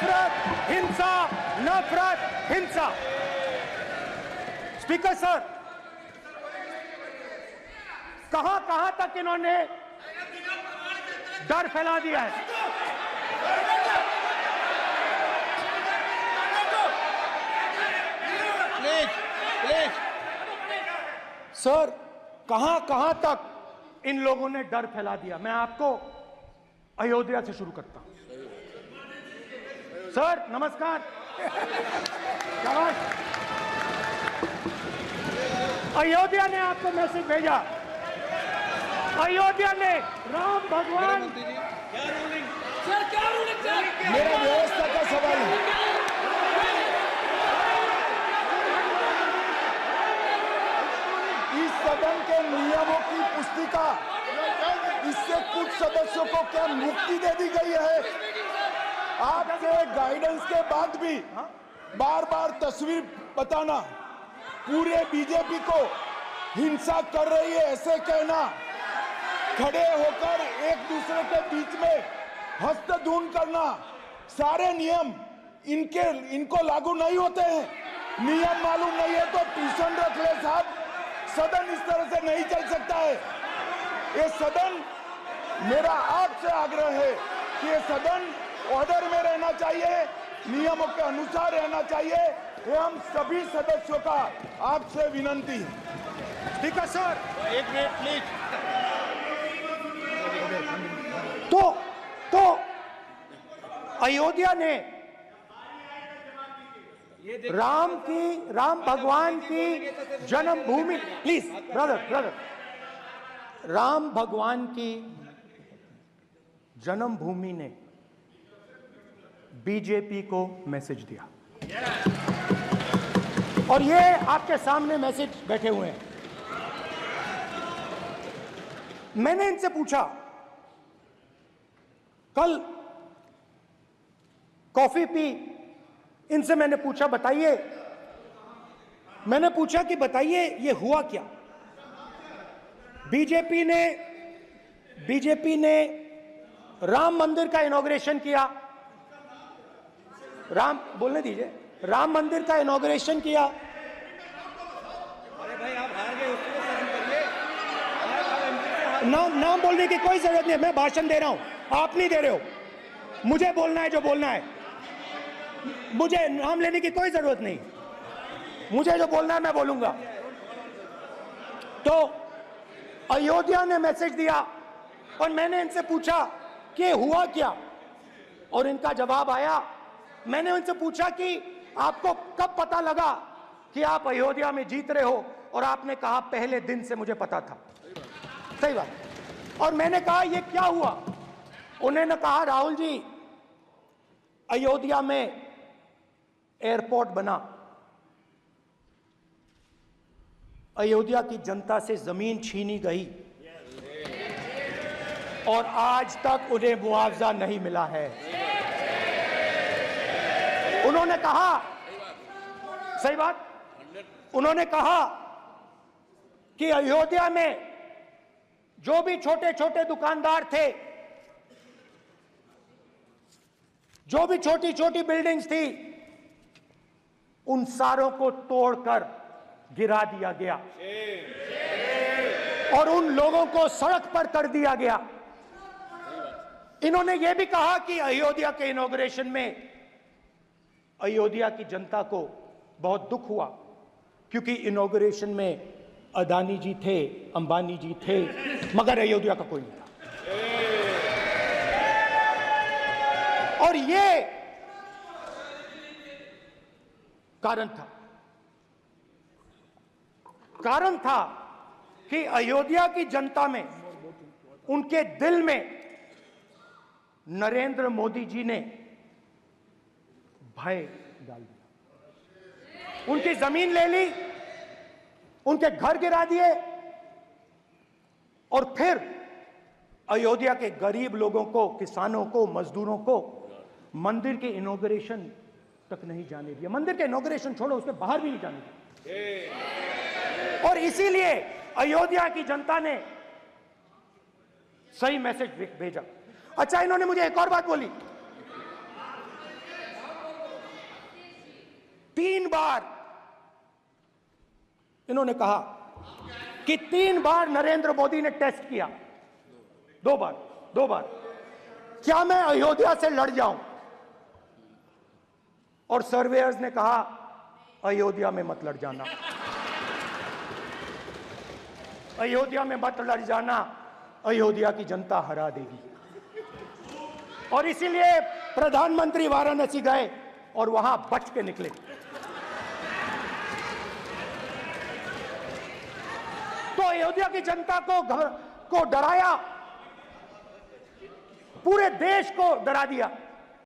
नफरत हिंसा, नफरत हिंसा। स्पीकर सर, कहां कहां तक इन्होंने डर फैला दिया है? प्लीज सर, कहां कहां तक इन लोगों ने डर फैला दिया? मैं आपको अयोध्या से शुरू करता हूं। सर नमस्कार। अयोध्या ने आपको मैसेज भेजा। अयोध्या ने राम भगवान, मेरा व्यवस्था का सवाल है। इस सदन के नियमों की पुस्तिका, इससे कुछ सदस्यों को क्या मुक्ति दे दी गई है? आपके गाइडेंस के बाद भी बार बार तस्वीर बताना, पूरे बीजेपी को हिंसा कर रही है ऐसे कहना, खड़े होकर एक दूसरे के बीच में हस्तधून करना, सारे नियम इनको लागू नहीं होते हैं। नियम मालूम नहीं है तो ट्यूशन रख ले साहब। सदन इस तरह से नहीं चल सकता है। ये सदन, मेरा आपसे आग्रह है कि ये सदन ऑर्डर में रहना चाहिए, नियमों के अनुसार रहना चाहिए। ये हम सभी सदस्यों का आपसे विनंती है। स्पीकर सर, एक मिनट प्लीज। तो अयोध्या ने राम भगवान की जन्मभूमि, प्लीज ब्रदर, राम भगवान की जन्मभूमि ने बीजेपी को मैसेज दिया, और ये आपके सामने मैसेज बैठे हुए हैं। मैंने इनसे पूछा, कल कॉफी पी, इनसे मैंने पूछा बताइए, मैंने पूछा कि बताइए ये हुआ क्या? बीजेपी ने राम मंदिर का इनॉग्रेशन किया, बोलने दीजिए, राम मंदिर का इनॉग्रेशन किया। अरे भाई आप हार गए, उसको सहन करिए। नाम बोलने की कोई जरूरत नहीं है, मैं भाषण दे रहा हूं, आप नहीं दे रहे हो। मुझे बोलना है जो बोलना है, मुझे नाम लेने की कोई जरूरत नहीं, मुझे जो बोलना है मैं बोलूंगा। तो अयोध्या ने मैसेज दिया और मैंने इनसे पूछा कि हुआ क्या, और इनका जवाब आया। मैंने उनसे पूछा कि आपको कब पता लगा कि आप अयोध्या में जीत रहे हो, और आपने कहा पहले दिन से मुझे पता था। सही बात। और मैंने कहा ये क्या हुआ? उन्होंने कहा राहुल जी, अयोध्या में एयरपोर्ट बना, अयोध्या की जनता से जमीन छीनी गई और आज तक उन्हें मुआवजा नहीं मिला है। उन्होंने कहा, सही बात, उन्होंने कहा कि अयोध्या में जो भी छोटे छोटे दुकानदार थे, जो भी छोटी छोटी बिल्डिंग्स थी, उन सारों को तोड़कर गिरा दिया गया और उन लोगों को सड़क पर कर दिया गया। इन्होंने यह भी कहा कि अयोध्या के इनॉग्रेशन में अयोध्या की जनता को बहुत दुख हुआ, क्योंकि इनॉग्रेशन में अदानी जी थे, अंबानी जी थे, मगर अयोध्या का कोई नहीं था। और ये कारण था कि अयोध्या की जनता में, उनके दिल में नरेंद्र मोदी जी ने भय डाल दिया। उनकी जमीन ले ली, उनके घर गिरा दिए, और फिर अयोध्या के गरीब लोगों को, किसानों को, मजदूरों को मंदिर के इनॉग्रेशन तक नहीं जाने दिया। मंदिर के इनॉग्रेशन छोड़ो, उसके बाहर भी नहीं जाने दिया। और इसीलिए अयोध्या की जनता ने सही मैसेज भेजा। अच्छा, इन्होंने मुझे एक और बात बोली, बार इन्होंने कहा कि 3 बार नरेंद्र मोदी ने टेस्ट किया, 2 बार क्या मैं अयोध्या से लड़ जाऊं? और सर्वेयर्स ने कहा अयोध्या में मत लड़ जाना, अयोध्या में मत लड़ जाना, अयोध्या की जनता हरा देगी। और इसीलिए प्रधानमंत्री वाराणसी गए और वहां बच के निकले। तो अयोध्या की जनता को डराया, पूरे देश को डरा दिया।